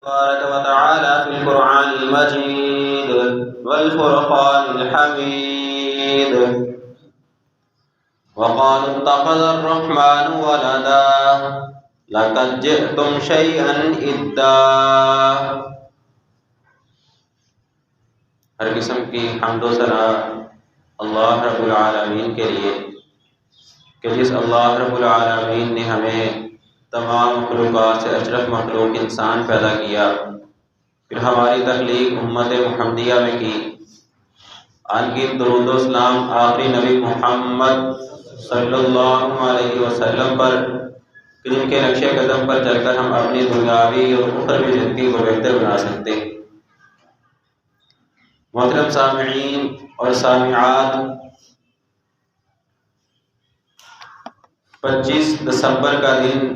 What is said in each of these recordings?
تبارك وتعالى في القرآن المجيد والفرقان الحميد وقالوا اتخذ الرحمن ولدا لقد جئتم شيئا إدا۔ ہر قسم کی حمد و ثنا اللہ رب العالمین کے لیے کہ جس اللہ رب العالمین نے ہمیں تمام مخلوقات سے اشرف مخلوق انسان پیدا کیا، پھر ہماری تخلیق امت محمدیہ میں کی، ان کی درود و سلام آخری نبی محمد صلی اللہ علیہ وسلم پر، جن کے نقش قدم پر چل کر ہم اپنی دنیاوی اور اخروی زندگی کو بہتر بنا سکتے ہیں۔ محترم سامعین اور سامعات، 25 دسمبر کا دن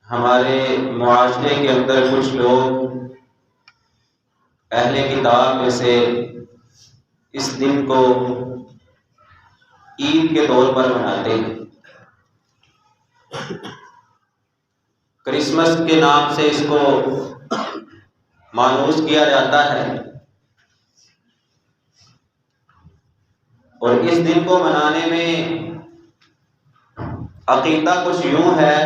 ہمارے معاشرے کے اندر کچھ لوگ اہل کتاب میں سے اس دن کو عید کے طور پر مناتے ہیں۔ کرسمس کے نام سے اس کو مانوس کیا جاتا ہے، اور اس دن کو منانے میں عقیدہ کچھ یوں ہے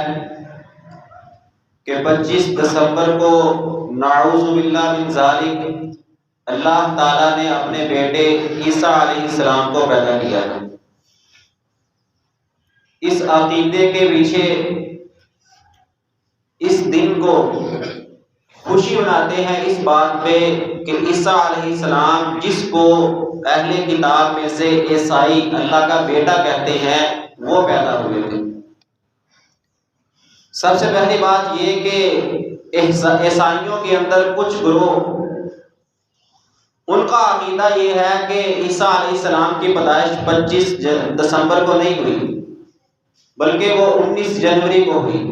کہ 25 دسمبر کو نعوذ باللہ من ذالک اللہ تعالیٰ نے اپنے بیٹے عیسیٰ علیہ السلام کو پیدا کیا تھا۔ اس عقیدے کے پیچھے اس دن کو خوشی مناتے ہیں اس بات پہ کہ عیسیٰ علیہ السلام، جس کو اہل کتاب میں سے عیسائی اللہ کا بیٹا کہتے ہیں، وہ پیدا ہوئے تھے۔ سب سے پہلی بات یہ کہ عیسائیوں کے اندر کچھ گروہ، ان کا عقیدہ یہ ہے کہ عیسیٰ علیہ السلام کی پیدائش 25 دسمبر کو نہیں ہوئی، بلکہ وہ 19 جنوری کو ہوئی۔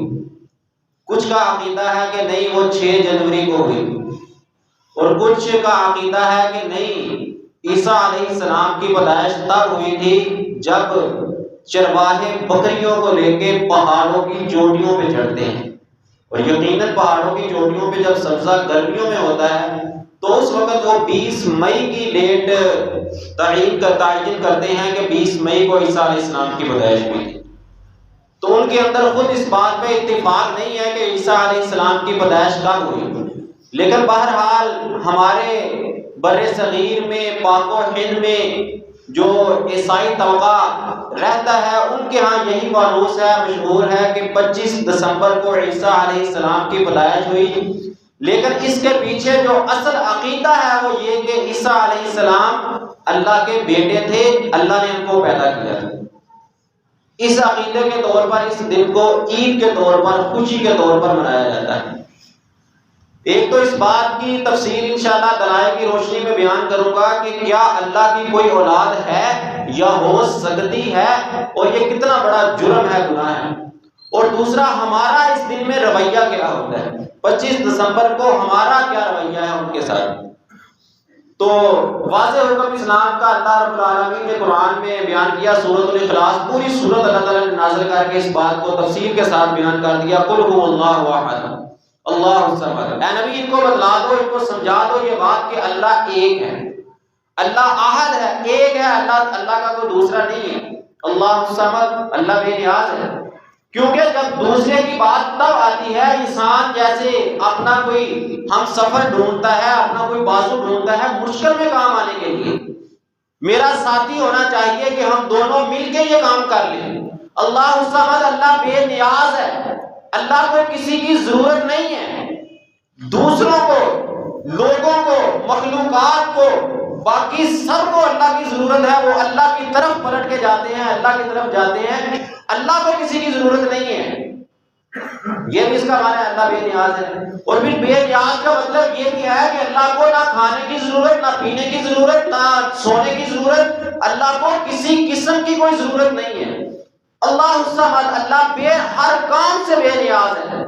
کچھ کا عقیدہ ہے کہ نہیں، وہ 6 جنوری کو ہوئی، اور کچھ کا عقیدہ ہے کہ نہیں، عیسیٰ علیہ السلام کی پیدائش تب ہوئی تھی جب چرواہے بکریوں کو لے کے پہاڑوں کی چوٹیوں پہ چڑھتے ہیں، اور یقیناً پہاڑوں کی چوٹیوں پہ جب سبزہ گرمیوں میں ہوتا ہے تو اس وقت وہ 20 مئی کی ڈیٹ تعین کرتے ہیں کہ 20 مئی کو عیسیٰ علیہ السلام کی پیدائش ہوئی تھی۔ تو ان کے اندر خود اس بات پہ اتفاق نہیں ہے کہ عیسیٰ علیہ السلام کی پیدائش کب ہوئی، لیکن بہرحال ہمارے بر صغیر میں، پاک و ہند میں جو عیسائی طبقہ رہتا ہے، ان کے ہاں یہی مانوس ہے، مشہور ہے کہ 25 دسمبر کو عیسیٰ علیہ السلام کی پیدائش ہوئی۔ لیکن اس کے پیچھے جو اصل عقیدہ ہے وہ یہ کہ عیسیٰ علیہ السلام اللہ کے بیٹے تھے، اللہ نے ان کو پیدا کیا تھا۔ اس عقیدے کے طور پر اس دن کو عید کے طور پر، خوشی کے طور پر منایا جاتا ہے۔ ایک تو اس بات کی تفصیل انشاءاللہ دلائل کی روشنی میں بیان کروں گا کہ کیا اللہ کی کوئی اولاد ہے یا ہو سکتی ہے، اور یہ کتنا بڑا جرم ہے، گناہ ہے۔ اور دوسرا، ہمارا اس دن میں رویہ کیا ہوتا ہے، 25 دسمبر کو ہمارا کیا رویہ ہے ان کے ساتھ۔ تو واضح حکم اسلام کا اللہ رب العالمین نے قرآن میں بیان کیا، سورۃ الاخلاص، پوری سورت اللہ تعالیٰ نے نازل کر کے اس بات کو تفصیل کے ساتھ بیان کر دیا، قل هو اللہ احد اللہ الصمد۔ اے نبی، ان کو بتلا دو، ان کو سمجھا دو یہ بات کہ اللہ ایک ہے، اللہ احد ہے، ایک ہے، اللہ کا کوئی دوسرا نہیں ہے۔ اللہ الصمد، اللہ بے نیاز ہے۔ کیونکہ جب دوسرے کی بات تب آتی ہے، انسان جیسے اپنا کوئی ہم سفر ڈھونڈتا ہے، اپنا کوئی بازو ڈھونڈتا ہے مشکل میں کام آنے کے لیے، میرا ساتھی ہونا چاہیے کہ ہم دونوں مل کے یہ کام کر لیں۔ اللہ الصمد، اللہ بے نیاز ہے، اللہ کو کسی کی ضرورت نہیں ہے۔ دوسروں کو، لوگوں کو، مخلوقات کو، باقی سب کو اللہ کی ضرورت ہے، وہ اللہ کی طرف پلٹ کے جاتے ہیں، اللہ کی طرف جاتے ہیں، اللہ کو کسی کی ضرورت نہیں ہے۔ یہ بھی اس کا معنی ہے اللہ بے نیاز ہے۔ اور پھر بے نیاز کا مطلب یہ بھی ہے کہ اللہ کو نہ کھانے کی ضرورت، نہ پینے کی ضرورت، نہ سونے کی ضرورت، اللہ کو کسی قسم کی کوئی ضرورت نہیں ہے۔ اللہ الصمد، اللہ ہر کام سے بے نیاز ہے،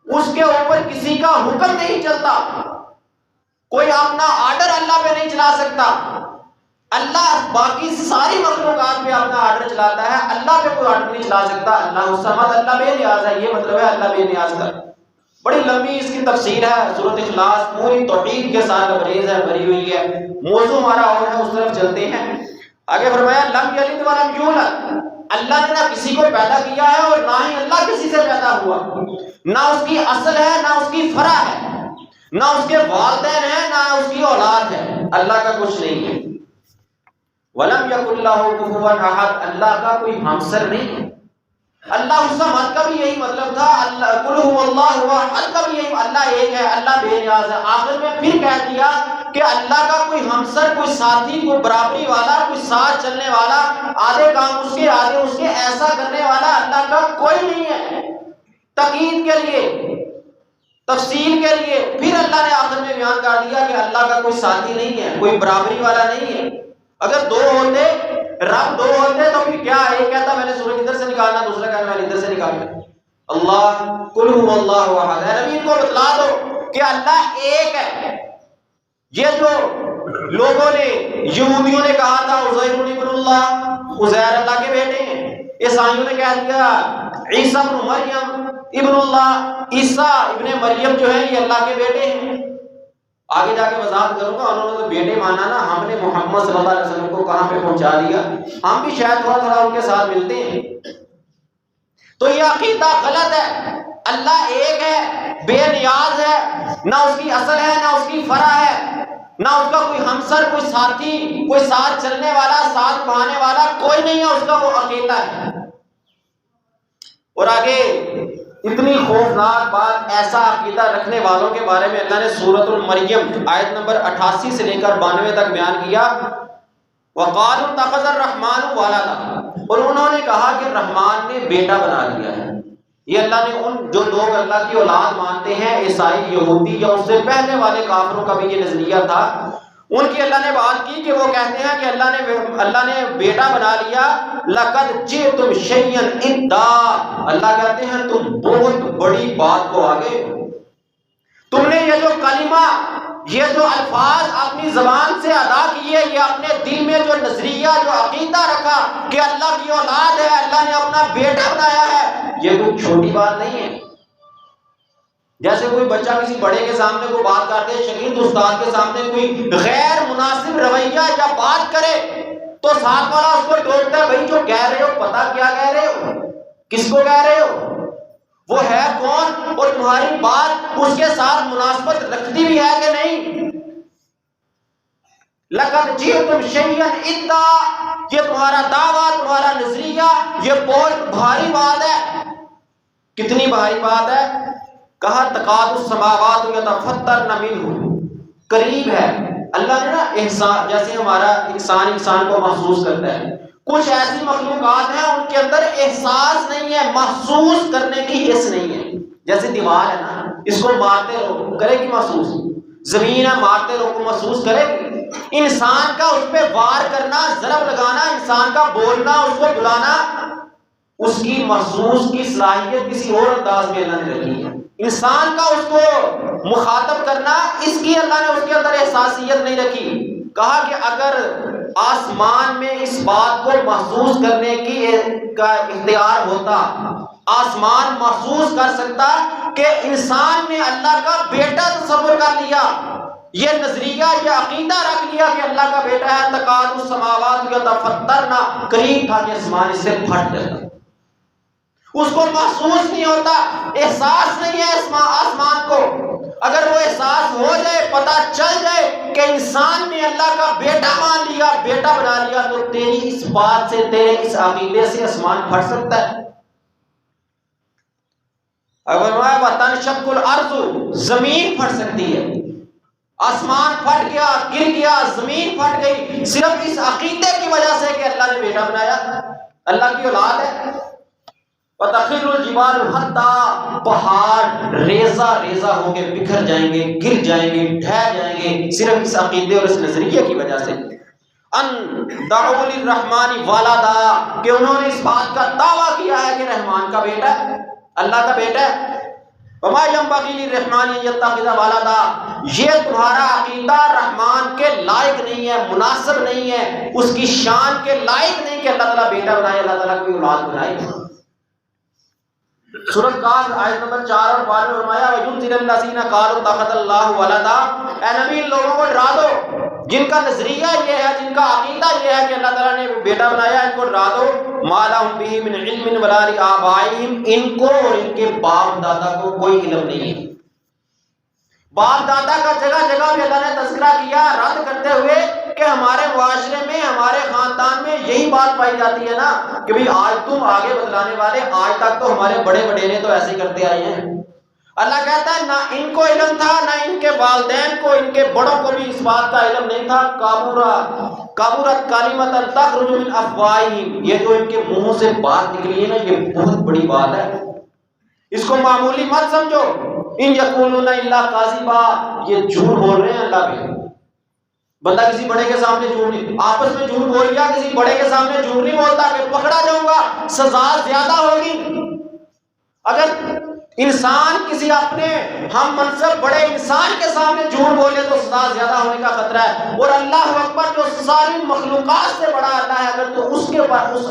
اس کے اوپر کسی کا حکم نہیں چلتا، کوئی اپنا آرڈر اللہ پہ نہیں چلا سکتا۔ اللہ باقی ساری مخلوقات پہ اپنا آرڈر چلاتا ہے، اللہ پہ کوئی آرڈر نہیں چلا سکتا۔ اللہ الصمد، اللہ بے نیاز ہے، یہ مطلب ہے اللہ بے نیاز کا۔ بڑی لمبی اس کی تفسیر ہے، سورۃ اخلاص پوری توحید کے ساتھ لبریز ہے، بھری ہوئی ہے، موضوع ہمارا اور ہے، اس طرف چلتے ہیں۔ آگے فرمایا لم یلد ولم یولد، اللہ نے نہ کسی کو پیدا کیا ہے اور نہ ہی اللہ کسی سے پیدا ہوا، نہ اس کی اصل ہے نہ اس کی فرع ہے، نہ اس کے والدین ہیں نہ اس کی اولاد ہے، اللہ کا کچھ نہیں ہے۔ ولم یکن لہ کفوا احد، اللہ کا کوئی ہمسر نہیں ہے۔ اللہ الصمد کا بھی یہی مطلب تھا، اللہ قل هو اللہ احد کا بھی یہی، اللہ ایک ہے، اللہ بے نیاز ہے۔ آخر میں پھر کہہ دیا کہ اللہ کا کوئی ہمسر، کوئی ساتھی، کوئی برابری والا، کوئی ساتھ چلنے والا، آدھے کام اس کے آدھے اس کے ایسا کرنے والا اللہ کا کوئی نہیں ہے۔ تقید کے لیے، تفصیل کے لیے پھر اللہ نے آخر میں بیان کر دیا کہ اللہ کا کوئی ساتھی نہیں ہے، کوئی برابری والا نہیں ہے۔ اگر دو ہوتے، رب دو ہوتے تو پھر کیا، ایک کہتا میں نے سورج ادھر سے نکالنا، دوسرا کہتا میں نے ادھر سے نکالنا۔ اللہ قل هو اللہ احد، اے نبی کو بتلا دو کہ اللہ ایک ہے۔ یہ جو لوگوں نے، یہودیوں نے کہا تھا عزیر ابن اللہ، عزیر اللہ کے بیٹے ہیں، عیسائیوں نے کہہ دیا عیسیٰ ابن مریم ابن اللہ، عیسیٰ ابن مریم جو ہے یہ اللہ کے بیٹے ہیں۔ آگے جا کے وضاحت کروں گا، انہوں نے تو بیٹے مانا نا، ہم نے محمد صلی اللہ علیہ وسلم کو کہاں پہ پہنچا دیا، ہم بھی شاید تھوڑا تھوڑا ان کے ساتھ ملتے ہیں۔ تو یہ عقیدہ غلط ہے۔ اللہ ایک ہے، بے نیاز ہے، نہ اس کی اصل ہے نہ اس کی فرع ہے، نہ اس کا کوئی ہمسر، کوئی ساتھی، کوئی ساتھ چلنے والا، ساتھ بہانے والا کوئی نہیں ہے، اس کا وہ اکیلا ہے۔ اور آگے اتنی خوفناک بات، ایسا عقیدہ رکھنے والوں کے بارے میں اللہ نے سورۃ المریم آیت نمبر 88 سے لے کر 92 تک بیان کیا۔ وقالوا اتخذ الرحمن ولدا، اور انہوں نے کہا کہ رحمان نے بیٹا بنا لیا ہے۔ یہ اللہ نے ان جو لوگ اللہ کی اولاد مانتے ہیں، عیسائی، یہودی یا اس سے پہلے والے کافروں کا بھی یہ نظریہ تھا، ان کی اللہ نے بات کی کہ وہ کہتے ہیں کہ اللہ نے بیٹا بنا لیا۔ لقد جئتم شیئا ادا، اللہ کہتے ہیں تم بہت بڑی بات کو آگے، تم نے یہ جو کلمہ، یہ جو الفاظ اپنی زبان سے ادا کیے، یہ اپنے دل میں جو نظریہ، جو عقیدہ رکھا کہ اللہ کی اولاد ہے، اللہ نے اپنا بیٹا بنایا ہے، یہ کوئی چھوٹی بات نہیں ہے۔ جیسے کوئی بچہ کسی بڑے کے سامنے کوئی بات کرتے ہیں، شاگرد استاد کے سامنے کوئی غیر مناسب رویہ یا بات کرے تو ساتھ والا اس کو ٹوکتا ہے، بھائی جو کہہ رہے ہو پتہ کیا کہہ رہے ہو، کس کو کہہ رہے ہو، وہ ہے کون، اور تمہاری بات اس کے ساتھ مناسبت رکھتی بھی ہے کہ نہیں۔ لقد جئتم شیئا ادا، یہ تمہارا دعویٰ، تمہارا نظریہ، یہ بہت بھاری بات ہے۔ کتنی بھاری بات ہے؟ کہا تکاد السماوات یتفطرن منہ، قریب ہے۔ اللہ نے نا احسان، جیسے ہمارا انسان کو محسوس کرتا ہے، کچھ ایسی مخلوقات ہیں ان کے اندر احساس نہیں ہے، محسوس کرنے کی حس نہیں ہے۔ جیسے دیوار ہے نا، اس کو مارتے رہو کرے گی محسوس، زمین ہے مارتے رہو کو محسوس کرے گی۔ انسان کا اس پہ وار کرنا، ضرب لگانا، انسان کا بولنا، اس کو بلانا، اس کی محسوس کی صلاحیت کسی اور انداز میں اللہ نے رکھی ہے۔ انسان کا اس کو مخاطب کرنا، اس کی اللہ نے اس کے اندر احساسیت نہیں رکھی۔ کہا کہ اگر آسمان میں اس بات کو محسوس کرنے کا اختیار ہوتا، آسمان محسوس کر سکتا کہ انسان نے اللہ کا بیٹا تصور کر لیا، یہ نظریہ، یہ عقیدہ رکھ لیا کہ اللہ کا بیٹا ہے، تکاد السماوات یتفطرن، قریب تھا کہ آسمان اس سے پھٹ جاتا۔ اس کو محسوس نہیں ہوتا، احساس نہیں ہے آسمان کو۔ اگر وہ احساس ہو جائے، پتہ چل جائے کہ انسان نے اللہ کا بیٹا مان لیا، بیٹا بنا لیا، تو تیری اس بات سے، تیرے اس عقیدے سے آسمان پھٹ سکتا ہے۔ اگر وَتَنشَقُّ الْأَرْضُ، زمین پھٹ سکتی ہے۔ آسمان پھٹ گیا، گر گیا، زمین پھٹ گئی، صرف اس عقیدے کی وجہ سے کہ اللہ نے بیٹا بنایا، اللہ کی اولاد ہے۔ وَتَخِرُّ الْجِبَالُ حَتَّى، پہاڑ ریزہ ریزہ ہو کے بکھر جائیں گے، گر جائیں گے، ڈھہ جائیں گے، صرف اس عقیدے اور اس نظریے کی وجہ سے۔ ان دعوا للرحمن ولدا، کہ انہوں نے اس بات کا دعویٰ کیا ہے کہ رحمان کا بیٹا ہے، اللہ کا بیٹا ہے۔ وما ينبغي للرحمن ان يتخذ ولدا، یہ تمہارا عقیدہ رحمان کے لائق نہیں ہے، مناسب نہیں ہے، اس کی شان کے لائق نہیں کہ اللہ تعالیٰ بیٹا بنائے، اللہ تعالیٰ کوئی اولاد بنائے۔ سورۃ کاف آیت نمبر 4 اور 5 میں فرمایا وَيُنذِرَ الَّذِينَ قَالُوا اتَّخَذَ اللَّهُ وَلَدًا، اے نبی ان لوگوں کو ڈرا دو جن کا نظریہ یہ ہے، جن کا عقیدہ یہ ہے کہ اللہ تعالیٰ نے بیٹا بنایا، ان کو ڈرا دو مَا لَهُم بِهِ مِنْ عِلْمٍ وَلَا لِآبَائِهِمْ، ان کو اور ان کے باپ دادا کو کوئی علم نہیں ہے۔ باپ دادا کا جگہ جگہ بھی اللہ نے تذکرہ کیا رد کرتے ہوئے کہ ہمارے معاشرے میں، ہمارے خاندان میں یہی بات پائی جاتی ہے نا کہ بھئی آج تم آگے بتلانے والے، آج تک تو ہمارے بڑے وڈیرے تو ایسے ہی کرتے آئے ہیں۔ اللہ کہتا ہے نہ ان کو علم تھا، نہ ان کے والدین کو، ان کے بڑوں کو بھی اس بات کا علم نہیں تھا۔ کابورت کلمۃ تخرج من افواہہم، یہ جو ان کے منہوں سے بات نکلی ہے نا، یہ بہت بڑی بات ہے، اس کو معمولی مت سمجھو۔ ان یقولون الا کاذبا، یہ جھوٹ بول رہے ہیں اللہ پہ۔ بندہ کسی بڑے کے سامنے جھوٹ نہیں، آپس میں جھوٹ بول گیا، کسی بڑے کے سامنے جھوٹ نہیں بولتا کہ پکڑا جاؤں گا، سزا زیادہ ہوگی۔ اگر انسان کسی اپنے ہم منصب بڑے انسان کے سامنے جھوٹ بولے تو سزا زیادہ ہونے کا خطرہ ہے، اور اللہ اکبر جو ساری مخلوقات سے بڑا اللہ ہے، اگر تو اس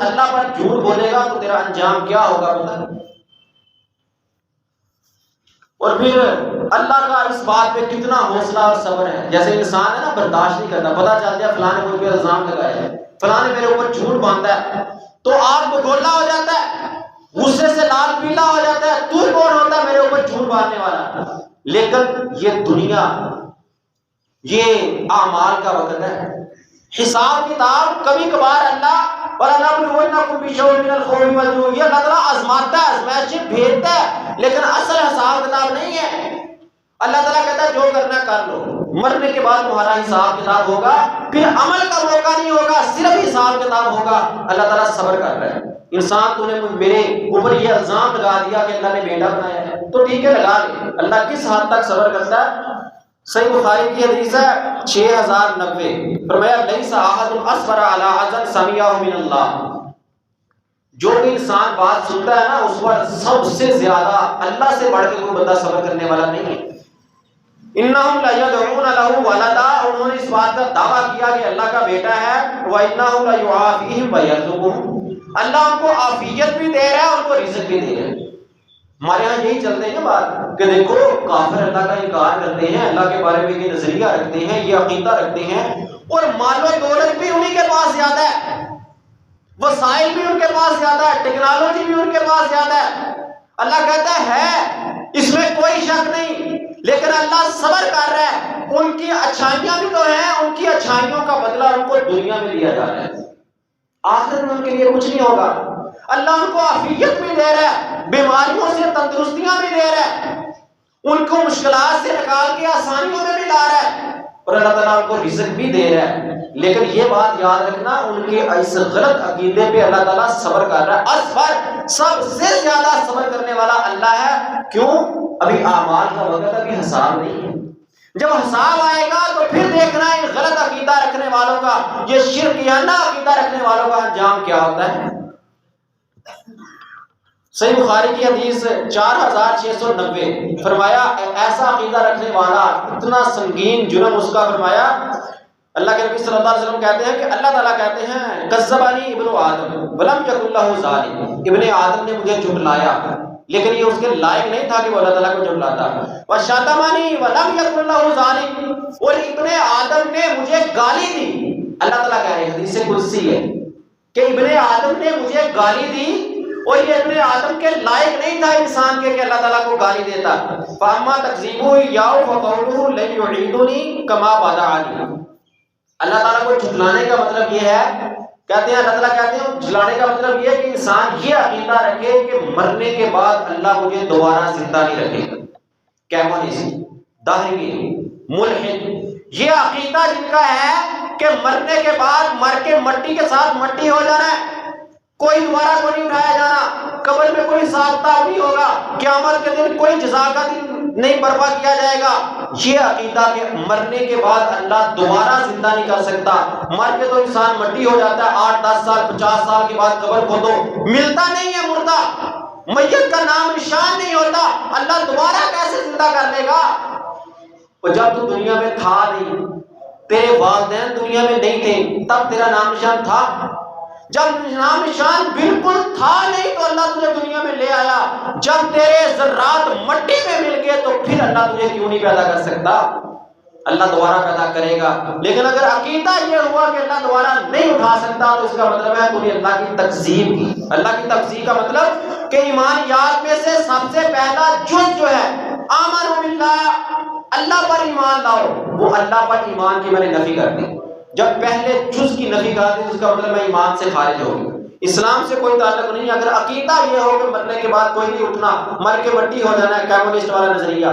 اللہ پر جھوٹ بولے گا تو تیرا انجام کیا ہوگا پتہ؟ اور پھر اللہ کا اس بات پہ کتنا حوصلہ اور صبر ہے۔ جیسے انسان ہے نا، برداشت نہیں کرتا، پتہ چل جائے فلاں نے مجھ پہ الزام لگایا ہے، فلاں نے میرے اوپر جھوٹ باندھا ہے، تو آگ بگولا ہو جاتا ہے، غصے سے لال پیلا ہو جاتا ہے، تو کون ہوتا ہے میرے اوپر جھوٹ باندھنے والا؟ لیکن یہ دنیا، یہ اعمال کا وقت ہے، حساب کتاب کبھی کبھار اللہ وَلَنَبْلُوَنَّكُمْ بِشَيْءٍ مِّنَ الْخَوْفِ وَالْجُوعِ، یہ اللہ تعالیٰ آزماتا ہے، آزمائشیں بھیجتا ہے، لیکن اصل حساب کتاب نہیں ہے۔ اللہ تعالیٰ کہتا ہے جو کرنا کر لو، مرنے کے بعد تمہارا حساب کتاب ہوگا، پھر عمل کا موقع نہیں ہوگا، صرف حساب کتاب ہوگا۔ اللہ تعالیٰ صبر کر رہا ہے۔ انسان تو نے میرے اوپر یہ الزام لگا دیا کہ اللہ نے بیٹا بنایا ہے، تو ٹھیک ہے لگا لے، اللہ کس حد تک صبر کرتا ہے؟ صحیح بخاری کی حدیث ہے 6090، فرمایا لیس احد اصبر علی اذى سمعه من اللہ، جو بھی انسان بات سنتا ہے نا اس پر سب سے زیادہ اللہ سے بڑھ کے کوئی بندہ صبر کرنے والا نہیں ہے۔ انہم لیدعون له ولدا، انہوں نے اس بات کا دعویٰ کیا کہ اللہ کا بیٹا ہے، وانہم لیعافیہم ویرزقہم، اللہ ان کو عافیت بھی دے رہا ہے، ان کو رزق بھی دے رہا ہے۔ ہمارے یہاں یہی چلتے ہیں بات کہ دیکھو کافر اللہ کا انکار کرتے ہیں، اللہ کے بارے میں یہ نظریہ رکھتے ہیں، یہ عقیدہ رکھتے ہیں، اور مال و دولت بھی انہی کے پاس زیادہ ہے، وسائل بھی ان کے پاس زیادہ ہے، ٹیکنالوجی بھی ان کے پاس زیادہ ہے۔ اللہ کہتا ہے اس میں کوئی شک نہیں، لیکن اللہ صبر کر رہا ہے، ان کی اچھائیاں بھی تو ہیں، ان کی اچھائیوں کا بدلہ ان کو دنیا میں دیا جا رہا ہے، آخرت میں ان کے لیے کچھ نہیں ہوگا۔ اللہ ان کو عافیت بھی دے رہا ہے، بیماریوں سے تندرستیاں بھی دے رہا ہے، ان کو مشکلات سے نکال کے آسانیوں میں بھی لا رہا ہے، اور اللہ تعالیٰ ان کو رزق بھی دے رہا ہے۔ لیکن یہ بات یاد رکھنا، ان کے اس غلط عقیدے پہ اللہ تعالیٰ صبر کر رہا ہے۔ اصبر، سب سے زیادہ صبر کرنے والا اللہ ہے۔ کیوں؟ ابھی اعمال کا وقت، ابھی حساب نہیں ہے۔ جب حساب آئے گا تو پھر دیکھنا ہے غلط عقیدہ رکھنے والوں کا، یہ شرکیانہ عقیدہ رکھنے والوں کا انجام کیا ہوتا ہے۔ صحیح بخاری کی حدیث 4690، فرمایا ایسا عقیدہ رکھنے والا اتنا سنگین جرم اس کا، فرمایا اللہ کے نبی صلی اللہ علیہ وسلم کہتے ہیں کہ اللہ تعالیٰ کہتے ہیں کذبنی ابن آدم ولم یکن لہ ظالم، ابن آدم نے مجھے جھٹلایا لیکن یہ اس کے لائق نہیں تھا کہ وہ اللہ تعالیٰ کو جھٹلاتا، وشتمنی ولم یکن لہ ظالم، اور ابن آدم نے مجھے گالی دی۔ اللہ تعالیٰ کہہ رہے ہیں، حدیث قدسی ہے کہ ابن آدم نے مجھے گالی دی، اور یہ ابن آدم کے لائق نہیں تھا انسان کے کہ اللہ تعالیٰ کو گالی دیتا۔ فاما تکذیبہ یاؤ فقولہ لن یعیدنی کما بدعنی، اللہ تعالیٰ کو جھٹلانے کا مطلب یہ ہے، کہتے ہیں اللہ تعالیٰ کہتے ہیں جھٹلانے کا مطلب یہ ہے کہ انسان یہ عقیدہ رکھے کہ مرنے کے بعد اللہ مجھے دوبارہ زندہ نہیں رکھے گا، کیمونزم، دہری، ملحد، یہ عقیدہ جن کا ہے کہ مرنے کے بعد مر کے مٹی کے ساتھ مٹی ہو جانا ہے، کوئی دوبارہ کو نہیں اٹھایا جانا، قبر میں کوئی حساب کتاب نہیں ہوگا، قیامت کے دن کوئی جزا کا دن نہیں برپا کیا جائے گا، یہ عقیدہ کہ مرنے کے بعد اللہ دوبارہ زندہ نہیں کر سکتا، مر کے تو انسان مٹی ہو جاتا ہے، 8 10 سال 50 سال کے بعد قبر کھودو ملتا نہیں ہے، مردہ میت کا نام نشان نہیں ہوتا، اللہ دوبارہ کیسے زندہ کر لے گا؟ اور جب تو دنیا میں تھا نہیں، تیرے والدین دنیا میں نہیں تھے، تب تیرا نام نشان تھا؟ جب نام نشان بالکل تھا نہیں تو اللہ تجھے دنیا میں لے آیا، جب تیرے ذرات مٹی میں مل گئے تو پھر اللہ تجھے کیوں نہیں پیدا کر سکتا؟ اللہ دوبارہ پیدا کرے گا۔ لیکن اگر عقیدہ یہ ہوا کہ اللہ دوبارہ نہیں اٹھا سکتا تو اس کا مطلب ہے تو نے اللہ کی تکذیب کی۔ اللہ کی تکذیب کا مطلب کہ ایمانیات میں سے سب سے پہلا جز جو ہے آمنوا باللہ، اللہ پر ایمان لاؤ، وہ اللہ پر ایمان کی میں نے نفی کر دی۔ جب پہلے جز کی نفی کر دی اس کا مطلب میں ایمان سے خارج ہو گئی، اسلام سے کوئی تعلق نہیں۔ اگر عقیدہ یہ ہو کہ مرنے کے بعد کوئی نہیں اٹھنا، مر کے مٹی ہو جانا ہے، کمیونسٹ والا نظریہ۔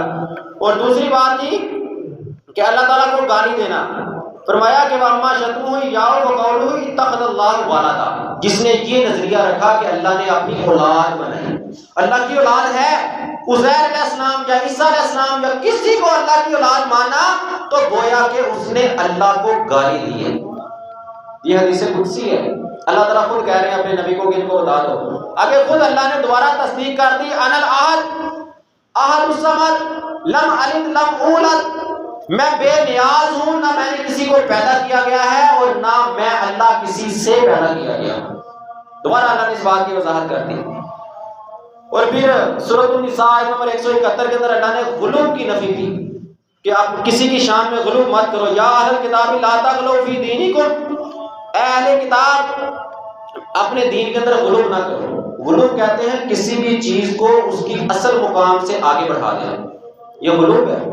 اور دوسری بات تھی کہ اللہ تعالیٰ کو گالی دینا، فرمایا کہ وَأَمَّا شَتْمُهُ إِيَّاهُ وَقَوْلُهُ اتَّخَذَ اللَّهُ وَلَدًا، جس نے یہ نظریہ رکھا کہ اللہ نے اپنی اولاد بنائی، اللہ کی اولاد ہے، عزیر علیہ السلام یا عیسیٰ علیہ السلام یا کسی کو اللہ کی اولاد مانا تو گویا کہ اس نے اللہ کو گالی دی ہے۔ یہ حدیث قدسی ہے، اللہ تعالیٰ خود کہہ رہے ہیں اپنے نبی کو کہ ان کو بتا دو۔ آگے خود اللہ نے دوبارہ تصدیق کر دی، انا الاحد احد الصمد لم الد لم اولد، میں بے نیاز ہوں، نہ میں نے کسی کو پیدا کیا گیا ہے اور نہ میں اللہ کسی سے پیدا کیا گیا۔ دوبارہ اللہ نے اس بات کی وضاحت کر دی۔ اور پھر سورۃ النساء نمبر 171 کے اندر اللہ نے غلو کی نفی کی کہ آپ کسی کی شان میں غلو مت کرو۔ یا اہل الکتاب لا تغلوا فی دینکم، اے اہل کتاب اپنے دین کے اندر غلو نہ کرو۔ غلو کہتے ہیں کسی بھی چیز کو اس کی اصل مقام سے آگے بڑھا دینا، یہ غلو ہے۔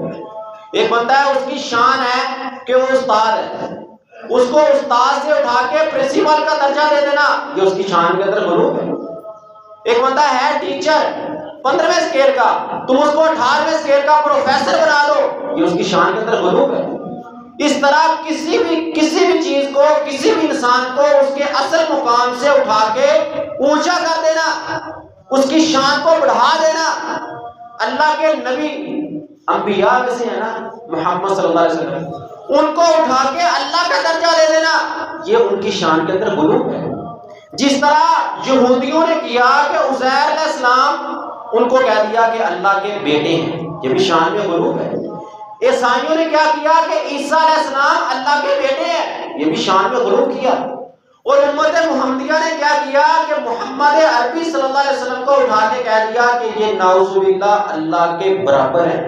ایک بندہ ہے اس کی شان ہے کہ وہ استاد ہے، اس کو استاد سے اٹھا کے پرنسپل کا درجہ دے دینا، یہ اس کی شان کے اندر غلو ہے۔ ایک بندہ ہے ٹیچر 15ویں اسکیل کا، تم اس کو 18ویں اسکیل کا پروفیسر بنا دو، یہ اس کی شان کے اندر غلو ہے۔ اس طرح کسی بھی چیز کو، کسی بھی انسان کو اس کے اصل مقام سے اٹھا کے اونچا کر دینا، اس کی شان کو بڑھا دینا۔ اللہ کے نبی انبیاء میں سے ہے نا محمد صلی اللہ علیہ وسلم، ان کو اٹھا کے اللہ کا درجہ دے دینا، یہ ان کی شان کے اندر غلو ہے۔ جس طرح یہودیوں نے کیا کہ عزیر علیہ السلام ان کو کہہ دیا کہ اللہ کے بیٹے ہیں، یہ بھی شان میں غلو ہے۔ عیسائیوں نے کیا کیا کہ عیسیٰ علیہ السلام اللہ کے بیٹے ہیں، یہ بھی شان میں غلو کیا۔ اور امت محمدیہ نے کیا کیا کہ محمد عربی صلی اللہ علیہ وسلم کو اٹھا کے کہہ دیا کہ یہ نعوذ باللہ اللہ کے برابر ہے۔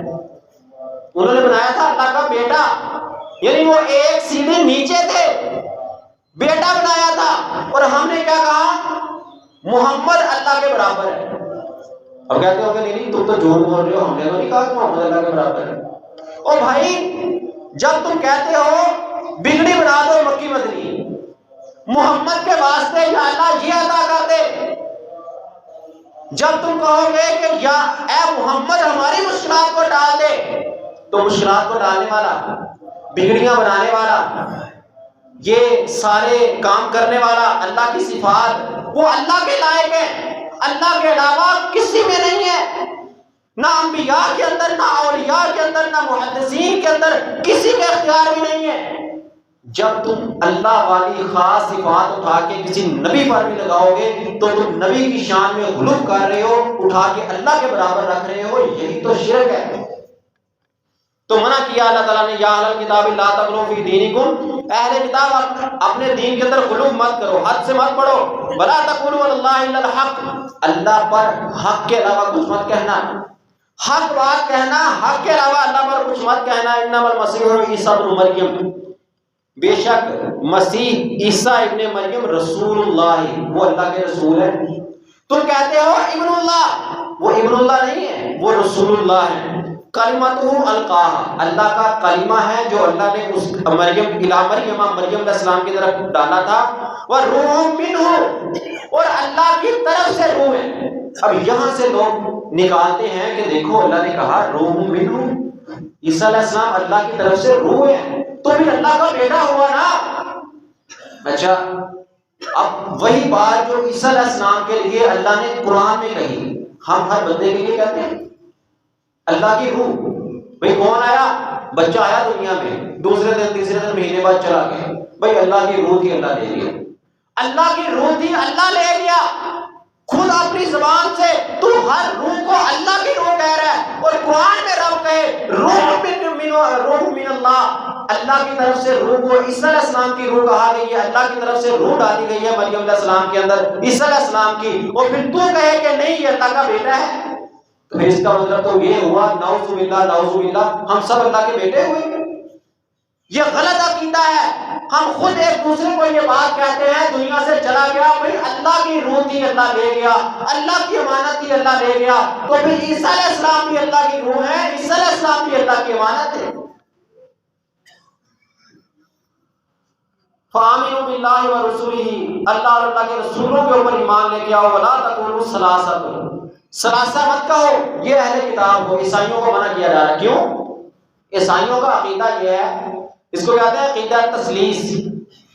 انہوں نے بنایا تھا اللہ کا بیٹا، یعنی وہ ایک سیدھے نیچے تھے، بیٹا بنایا تھا، اور ہم نے کیا کہا محمد اللہ کے برابر ہے۔ اب کہتے ہو کہ نہیں تم تو جھوٹ بول رہے ہو، ہم نے تو نہیں کہا کہ محمد اللہ کے برابر ہے۔ او بھائی جب تم کہتے ہو بگڑی بنا دو مکی مدنی، محمد کے واسطے یا اللہ یہ عطا کر دے، جب تم کہو گے کہ یا اے محمد ہماری مشکلات کو ٹال دے، تو مشکلات کو ڈالنے والا، بگڑیاں بنانے والا، یہ سارے کام کرنے والا، اللہ کی صفات وہ اللہ کے لائق ہے، اللہ کے علاوہ کسی میں نہیں ہے، نہ انبیاء کے اندر، نہ اولیاء کے اندر، نہ محدثین کے اندر، کسی کے اختیار بھی نہیں ہے۔ جب تم اللہ والی خاص صفات اٹھا کے کسی نبی پر بھی لگاؤ گے تو تم نبی کی شان میں غلو کر رہے ہو، اٹھا کے اللہ کے برابر رکھ رہے ہو، یہی تو شرک ہے۔ تو منع کیا اللہ تعالیٰ نے، یا اہل الکتاب لا تغلوا فی دینکم، اہل کتاب اپنے دین کے اندر غلو مت کرو، حد سے مت بڑھو، ولا تقولوا علی اللہ الا الحق، اللہ پر حق کے علاوہ کچھ مت کہنا، حق بات کہنا، حق کے علاوہ اللہ پر کچھ مت کہنا۔ انما المسیح عیسی ابن مریم، بے شک مسیح عیسیٰ ابن مریم رسول اللہ، وہ اللہ کے رسول ہے۔ تم کہتے ہو ابن اللہ، وہ ابن اللہ نہیں ہے، وہ رسول اللہ ہے۔ کلمتہ القاها، اللہ کا کلمہ ہے جو اللہ نے اس مریم علیہ السلام کی طرف ڈالا تھا، وروح منہ، اور اللہ کی طرف سے روح ہے۔ اب یہاں سے لوگ نکالتے ہیں کہ دیکھو اللہ نے کہا روح منہ، عیسیٰ علیہ السلام اللہ کی طرف سے روح ہے تو پھر اللہ کا بیٹا ہوا نا۔ اچھا اب وہی بات جو عیسیٰ علیہ السلام کے لیے اللہ نے قرآن میں کہی، ہم ہر بندے کے لیے کہتے ہیں اللہ کی روح۔ بھئی کون آیا؟ بچہ آیا دنیا میں، دوسرے دن تیسرے دن مہینے بعد چلا گیا، بھئی اللہ کی روح تھی، اللہ لے لیا، اللہ کی روح تھی، اللہ لے لیا۔ خود اپنی زبان سے تو ہر روح کو اللہ کی روح کہہ رہا ہے، اور قرآن میں رب کہے روح من روح من اللہ، اللہ کی طرف سے روح کو عیسیٰ علیہ السلام کی روح کہا گئی ہے، اللہ کی طرف سے روح ڈالی گئی ہے مریم علیہ السلام کے اندر عیسیٰ علیہ السلام کی، اور پھر تو کہے کہ نہیں یہ اللہ کا بیٹا ہے، تو اس کا مطلب تو یہ ہوا نعوذ باللہ نعوذ باللہ ہم سب اللہ کے بیٹے ہوئے۔ یہ غلط عقیدہ ہے۔ ہم خود ایک دوسرے کو یہ بات کہتے ہیں دنیا سے چلا گیا، بھئی اللہ کی روح تھی اللہ لے گیا، اللہ کی امانت تھی اللہ لے گیا، تو پھر عیسیٰ علیہ السلام بھی اللہ کی روح ہے، عیسیٰ علیہ السلام بھی اللہ کی امانت ہے۔ فآمنوا باللہ ورسولہ، اللہ اور اللہ کے رسولوں کے اوپر ایمان لے کے آؤ، ولا تقولوا ثلاثہ مت کہو، یہ اہل کتاب کو عیسائیوں کو منع کیا جا رہا ہے۔ کیوں؟ عیسائیوں کا عقیدہ یہ ہے، اس کو کہتے ہیں عقیدہ تثلیث،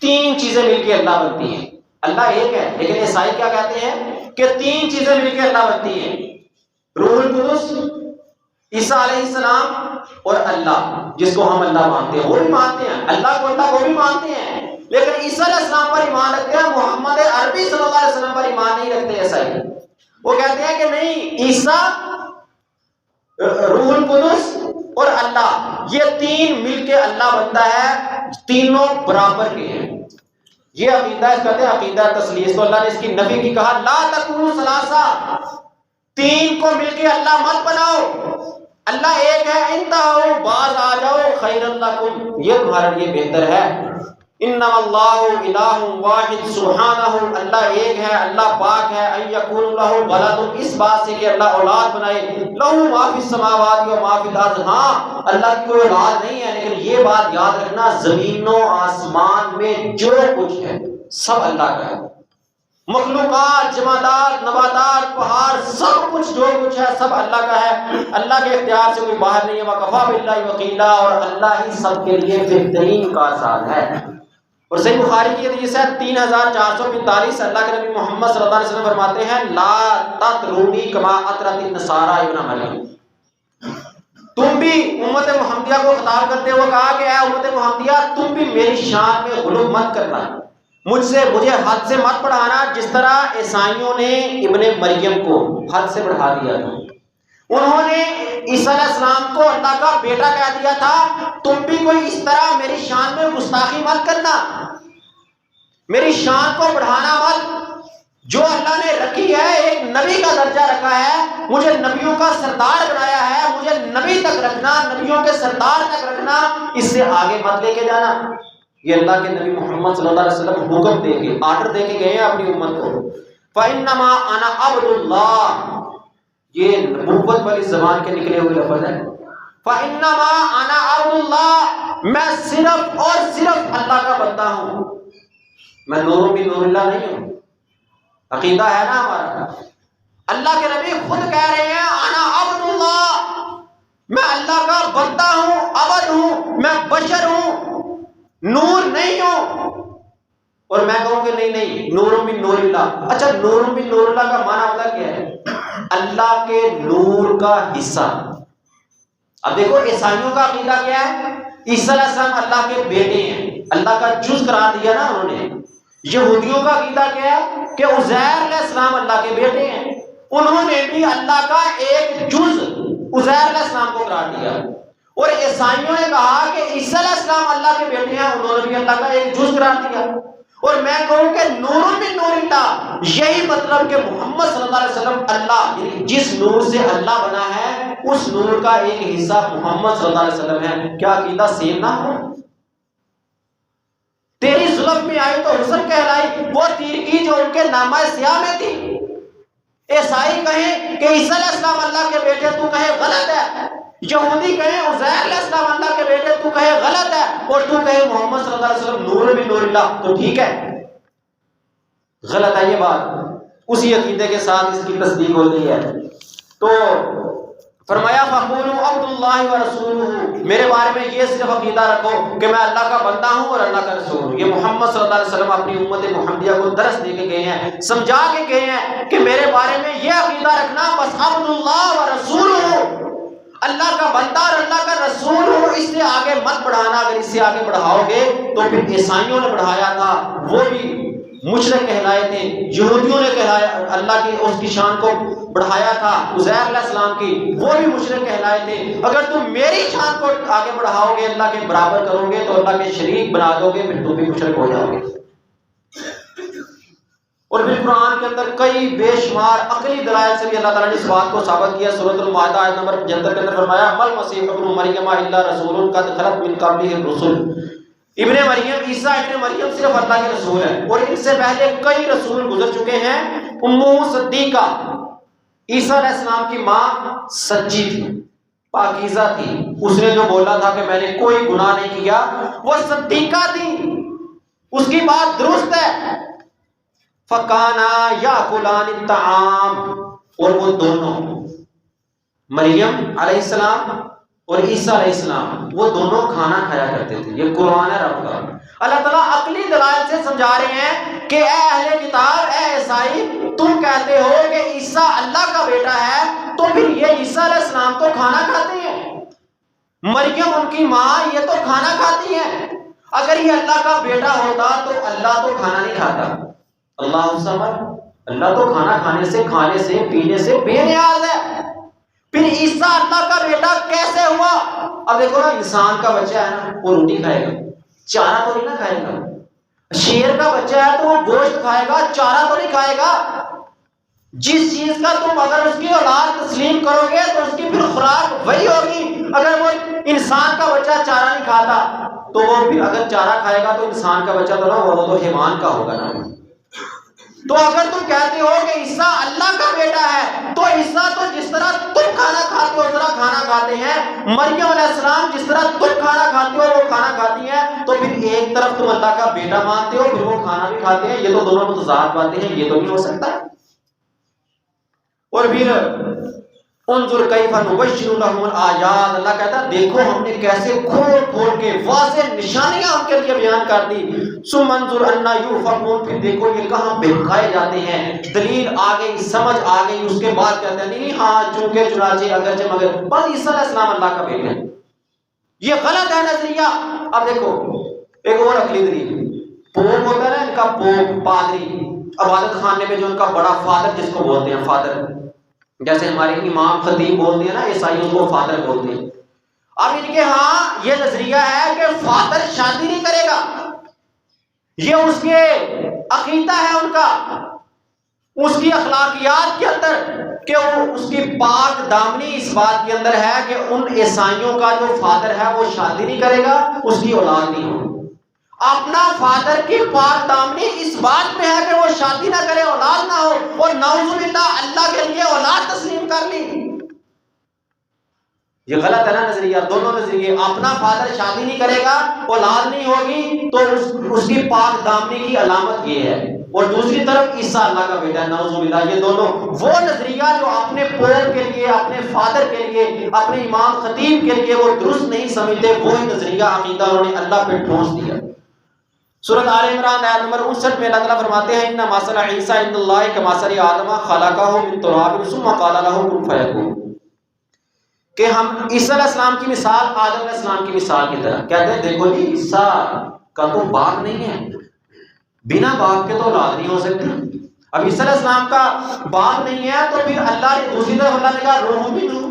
تین چیزیں مل کے اللہ بنتی ہیں۔ اللہ ایک ہے لیکن عیسائی کیا کہتے ہیں کہ تین چیزیں مل کے اللہ بنتی ہیں، روح القدس، عیسیٰ علیہ السلام اور اللہ، جس کو ہم اللہ مانتے ہیں وہ بھی مانتے ہیں، اللہ کو اللہ وہ بھی مانتے ہیں، لیکن عیسیٰ علیہ السلام پر ایمان رکھتے ہیں، محمد عربی صلی اللہ علیہ وسلم پر ایمان نہیں رکھتے عیسائی۔ وہ کہتے ہیں کہ نہیں، عیسیٰ، روح القدس اور اللہ، یہ تین مل کے اللہ بنتا ہے، تینوں برابر کے ہیں۔ یہ عقیدہ اس کہتے ہیں عقیدہ تثلیث۔ تو اللہ نے اس کی نفی کی، کہا لا تکونوا ثلاثہ، تین کو مل کے اللہ مت بناؤ، اللہ ایک ہے، انتہو باز آ جاؤ، خیر لکم، یہ تمہارے لیے بہتر ہے۔ انما اللہ الہ واحد سبحانہ، اللہ ایک ہے، اللہ پاک ہے، ان یکون لہ ولد، اس بات سے کہ اللہ اولاد بنائے، لہ ما فی السماوات و ما فی الارض، ہاں اللہ کی کوئی اولاد نہیں ہے، لیکن یہ بات یاد رکھنا زمین و آسمان میں جو کچھ ہے سب اللہ کا ہے، مخلوقات، جمادات، نباتات، پہاڑ، سب کچھ جو کچھ ہے سب اللہ کا ہے، اللہ کے اختیار سے کوئی باہر نہیں ہے، وکفیٰ باللہ وکیلا، اور اللہ ہی سب کے لیے بہترین کارساز ہے۔ اور صحیح بخاری کی حدیث ہے 3445، اللہ کے نبی محمد صلی اللہ علیہ وسلم فرماتے ہیں لا تطرونی کما اطرت النصارى ابن مریم، تم بھی امت محمدیہ کو خطاب کرتے ہوئے کہا کہ اے امت محمدیہ تم بھی میری شان میں غلو مت کرنا، مجھے حد سے مت بڑھانا، جس طرح عیسائیوں نے ابن مریم کو حد سے بڑھا دیا تھا، انہوں نے عیسیٰ علیہ السلام کو اللہ کا بیٹا کہہ دیا تھا، تم بھی کوئی اس طرح میری شان میں گستاخی مت کرنا، میری شان کو بڑھانا مت، جو اللہ نے رکھی ہے، ایک نبی کا درجہ رکھا ہے، مجھے نبیوں کا سردار بنایا ہے، مجھے نبی تک رکھنا، نبیوں کے سردار تک رکھنا، اس سے آگے مت لے کے جانا۔ یہ اللہ کے نبی محمد صلی اللہ علیہ وسلم حکم دے کے، آرڈر دے کے گئے ہیں اپنی امت کو۔ فَإِنَّمَا أَنَا عَبْدُ اللَّهِ، یہ نبوت والی زبان کے نکلے ہوئے لفظ ہے، فَإِنَّمَا أَنَا عَبْدُ اللَّهِ، میں صرف اور صرف اللہ کا بندہ ہوں، میں نور بھی نور اللہ نہیں ہوں۔ عقیدہ ہے نا ہمارا، اللہ کے نبی خود کہہ رہے ہیں انا عبد اللہ، میں اللہ کا بندہ ہوں، عبد ہوں، میں بشر ہوں، نور نہیں ہوں۔ اور میں کہوں کہ نہیں نور من نور اللہ، اچھا نور من نور اللہ کا معنی ہوتا کیا ہے؟ اللہ کے نور کا حصہ۔ اب دیکھو عیسائیوں کا عقیدہ کیا ہے، عیسیٰ علیہ السلام اللہ کے بیٹے ہیں، اللہ کا جز قرار دیا نا انہوں نے۔ یہودیوں کا عقیدہ کیا ہے کہ عزیر علیہ السلام اللہ کے بیٹے ہیں، انہوں نے بھی اللہ کا ایک جز عزیر علیہ السلام کو قرار دیا۔ اور عیسائیوں نے کہا کہ عیسیٰ علیہ السلام اللہ کے بیٹے ہیں، انہوں نے بھی اللہ کا ایک جز قرار دیا۔ اور میں کہوں کہ نور من نور اللہ، یہی مطلب کہ محمد صلی اللہ علیہ وسلم اللہ، یعنی جس نور سے اللہ بنا ہے اس نور کا ایک حصہ محمد صلی اللہ علیہ وسلم ہے۔ کیا عقیدہ سیم نہ ہو؟ تیری زلف میں آئی تو حسن کہلائی، وہ تیر کی جو ان کے نامہ سیاہ میں تھی۔ عیسائی کہیں کہ عیسیٰ علیہ السلام اللہ کے بیٹے، تو کہے غلط ہے۔ یہودی کہیں عزیر علیہ السلام اللہ کے بیٹے، تو کہے غلط ہے۔ اور تو کہے محمد صلی اللہ علیہ وسلم نور من نور اللہ، تو ٹھیک ہے، غلط ہے یہ بات۔ اسی عقیدے کے ساتھ اس کی تصدیق ہوتی ہے۔ تو فرمایا فَقُولُوا عَبْدُ اللَّهِ وَرَسُولُهُ، میرے بارے میں یہ صرف عقیدہ رکھو کہ میں اللہ کا بندہ ہوں اور اللہ کا رسول ہوں۔ یہ محمد صلی اللہ علیہ وسلم اپنی امت محمدیہ کو درس دے کے گئے ہیں، سمجھا کے گئے ہیں کہ میرے بارے میں یہ عقیدہ رکھنا، بس عبد اللہ ورسولہ، اللہ کا بندہ اور اللہ کا رسول ہوں، اس سے آگے مت بڑھانا۔ اگر اس سے آگے بڑھاؤ گے تو پھر عیسائیوں نے بڑھایا تھا، وہ بھی مشرک کہلائے تھے، یہودیوں نے کہلایا اللہ کی اس کی شان کو بڑھایا تھا، عزیر علیہ السلام کی، وہ بھی مشرک کہلائے تھے۔ اگر تم میری شان کو آگے بڑھاؤ گے، اللہ کے برابر کرو گے، تو اللہ کے شریک بنا دو گے، پھر تم بھی مشرک ہو جاؤ گے۔ اور پھر قرآن کے اندر کئی بے شمار عقلی دلائل سے بھی اللہ تعالیٰ نے اس بات کو ثابت کیا۔ سورۃ المائدہ آیت نمبر 75 کے اندر فرمایا مل مسیح ابن مریم الا رسول قد خلت من قبلہ الرسل، ابن مریم، عیسیٰ ابن مریم صرف اللہ کے رسول ہیں، اور ان سے پہلے کئی رسول گزر چکے ہیں۔ امہ صدیقہ، عیسیٰ علیہ السلام کی ماں سچی تھی، پاکیزہ تھی، اس نے جو بولا تھا کہ میں نے کوئی گناہ نہیں کیا، وہ صدیقہ تھی، اس کی بات درست ہے۔ فَكَانَا يَأْكُلَانِ الطَّعَامَ، اور وہ دونوں، مریم علیہ السلام اور عیسیٰ علیہ السلام، وہ دونوں کھانا کھایا کرتے تھے۔ یہ قرآن ہے رب کا۔ اللہ تعالیٰ عقلی دلائل سے سمجھا رہے ہیں کہ اے اہل کتاب، اے عیسائی، تم کہتے ہو کہ عیسیٰ اللہ کا بیٹا ہے، تو پھر یہ عیسیٰ علیہ السلام تو کھانا کھاتے ہیں، مریم ان کی ماں یہ تو کھانا کھاتی ہے۔ اگر یہ اللہ کا بیٹا ہوتا تو اللہ تو کھانا نہیں کھاتا۔ اللہ سمجھ، اللہ تو کھانا کھانے سے پینے سے بے نیاز ہے، پھر عیسیٰ اللہ کا بیٹا کیسے ہوا؟ اب دیکھو نا، انسان کا بچہ ہے نا، وہ روٹی کھائے گا، چارہ تو نہیں نہ کھائے گا۔ شیر کا بچہ ہے تو وہ گوشت کھائے گا، چارہ تو نہیں کھائے گا۔ جس چیز کا تم اگر اس کی اولاد تسلیم کرو گے تو اس کی پھر خوراک وہی ہوگی۔ اگر وہ انسان کا بچہ چارہ نہیں کھاتا تو وہ پھر اگر چارہ کھائے گا تو انسان کا بچہ تو نہ، وہ تو حیوان کا ہوگا نا۔ تو اگر تم کہتے ہو کہ عیسیٰ اللہ کا بیٹا ہے، تو عیسیٰ تو جس طرح تم کھانا کھاتے ہو اس طرح کھانا کھاتے ہیں، مریم علیہ السلام جس طرح تم کھانا کھاتے ہو وہ کھانا کھاتی ہیں، تو پھر ایک طرف تم اللہ کا بیٹا مانتے ہو، پھر وہ کھانا بھی کھاتے ہیں، یہ تو دونوں متضاد باتیں ہیں، یہ تو نہیں ہو سکتا۔ اور پھر انظر کیف نبشر لهم الآیات، اللہ کہتا ہے دیکھو ہم نے کیسے کھول کھول کے واضح نشانیاں ان کے لیے بیان کر دی۔ ثم انظر انا یؤفکون، پھر دیکھو یہ کہاں بہکائے جاتے ہیں، دلیل آ گئی، سمجھ آ گئی، اس کے بعد کہتے ہیں نہیں ہاں چونکہ چنانچہ اگرچہ مگر، بس عیسیٰ علیہ السلام اللہ کا بیٹا ہے، یہ غلط ہے نظریہ۔ اب دیکھو ایک اور عقلی دلیل، پوپ ہوتا ہے نا ان کا، پوپ پادری، عبادت خانے میں جو ان کا بڑا فادر جس کو بولتے ہیں، فادر، جیسے ہمارے امام خطیب بولتے ہیں نا، عیسائیوں کو فادر بولتے ہیں۔ اب ان کے ہاں یہ نظریہ ہے کہ فادر شادی نہیں کرے گا، یہ اس کے عقیدہ ہے ان کا، اس کی اخلاقیات کے اندر، کہ وہ اس کی پاک دامنی اس بات کے اندر ہے کہ ان عیسائیوں کا جو فادر ہے وہ شادی نہیں کرے گا، اس کی اولاد نہیں ہوگی۔ اپنا فادر کی پاک دامنی اس بات میں ہے کہ وہ شادی نہ کرے، اولاد نہ ہو، اور نعوذ باللہ اللہ کے لیے اولاد تسلیم کر لی۔ یہ غلط ہے نا نظریہ، دونوں نظریے، اپنا فادر شادی نہیں کرے گا، اولاد نہیں ہوگی، تو اس کی پاک دامنی کی علامت یہ ہے، اور دوسری طرف عیسیٰ اللہ کا بیٹا ہے، نعوذ باللہ۔ یہ دونوں وہ نظریہ جو اپنے پوپ کے لیے، اپنے فادر کے لیے، اپنے امام خطیب کے لیے وہ درست نہیں سمجھتے، وہی نظریہ عقیدہ انہوں نے اللہ پہ ٹھونس دیا۔ سورۃ آل عمران آیت نمبر 59 میں اللہ تعالیٰ فرماتے ہیں ان مثل عیسیٰ عند اللہ کمثل آدم خلقہ من تراب ثم قال له کن فیکون، کہ ہم عیسیٰ علیہ السلام کی مثال آدم علیہ السلام کی مثال کی طرح، کہتے ہیں دیکھو جی عیسیٰ کا تو باپ نہیں ہے، بنا باپ کے تو اولاد نہیں ہو سکتی۔ اب عیسیٰ علیہ السلام کا باپ نہیں ہے تو پھر اللہ نے دوسری طرف اللہ نے کہا روح منہ،